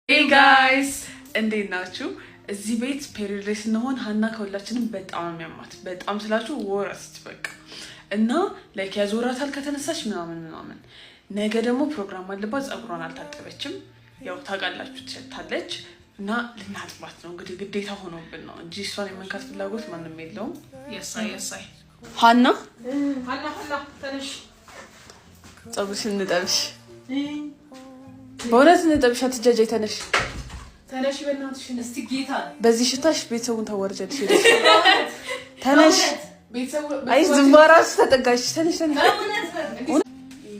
Hey guys, እንዴት ናችሁ? እዚህ ቤት ፔሪድ ላይ ስንሆን ሀና ከሁላችንም በጣም የሚያማት በጣም ስላችሁ ወራስት በቃ እና ላይክ ያዞራታል ከተነሳች ምናምን ነገ ደግሞ ፕሮግራም አለባት ጸጉሯን አልታጠበችም ያው ታውቃላችሁ ትሸታለች እና ልናጥባት ነው እንግዲህ ግዴታ ሆኖብን ነው እንጂ እሷን የመንካት ፍላጎት ማንንም የለውም የሳይ ሀና ተነሽ ጸጉርሽን እንጠብሽ በእውነት እንጠብሻ ትጃጃይ ተነሽ በእናትሽ እስቲ ጌታ በዚህ ሽታሽ ቤተሰቡን ታወርጃለሽ ተነሽ ቤተሰቡ አይ ዝምባራስ ተጠጋሽ ተነሽ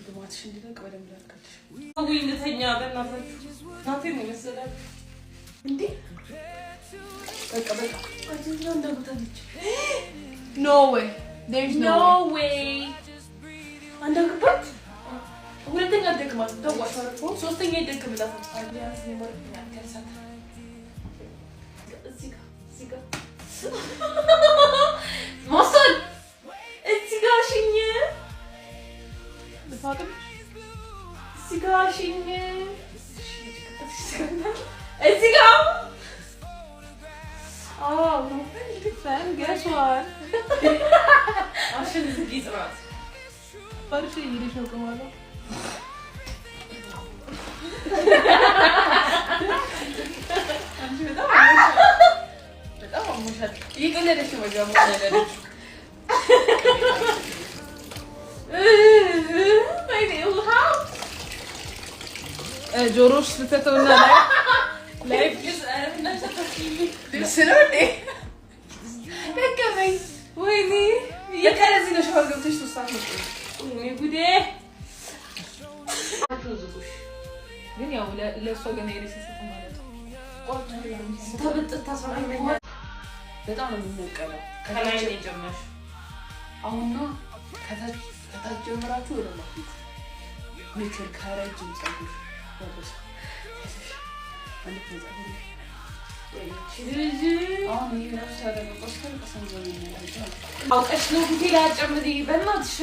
ግማትሽ እንዲለቅ በደንብ ላድርግልሽ ወይ እንተኛ በእናትሽ ናቴ ነው መሰለኝ እንዴ በቃ አጅንና እንዳጉታለች no way there's no way አንዳግባት ሁለተኛ ደግማት ተዋጣጣ ሶስተኛ ይደግምላት አዲያስ ነው ያከሳት እዚህ ጋር ማሰል እዚህ ጋር ሽኝ ለፋቅም እዚህ ጋር ሽኝ እዚህ ጋር no good fan guess what አሽን ዝጊ ጽራት ፈርሽ ይልሽ ነው ከማለ በጣም አሞሻል ይቀለደሽ ወጃሙ ነገርሽ ጆሮሽ ልተተውና ላይፍ እና ተፈኪሊ ስለኔ በቃኝ ወይኔ የከረዚ ነው ሻወር ገብተሽ ተሳፈ ወይ ጉዴ አትዙሽ ግን ያው ለሷ ገና የሪሰሰተ ማለት ነው ተበጥታ ታሰራኝ በጣም ነው የሚነቀለው ከላይ ነው ጀመርሽ አሁን ነው ከታች ጀምራችሁ ወደ ማፊት ሜትር ካራጅን ጸጉር ወደስ አንድ ጸጉር አሁን ይሄው ሳደረገ ቆስከል ከሰንዘው ነው አውቀሽ ነው ፊቴ ላይ አጨምሪ በእናትሽ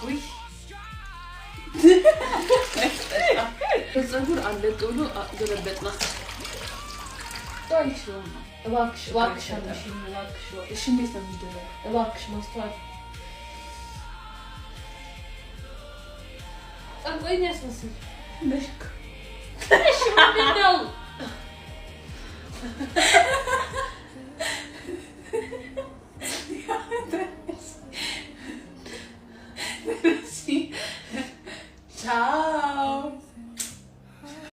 ወይ ከጸጉር አለጥሎ ገለበጥናት ታይሽ ነው እባክሽ እሺ እንዴት ነው የሚደረገው እባክሽ ማስተዋል ጠንቆኝ ያስመስል ለሽክ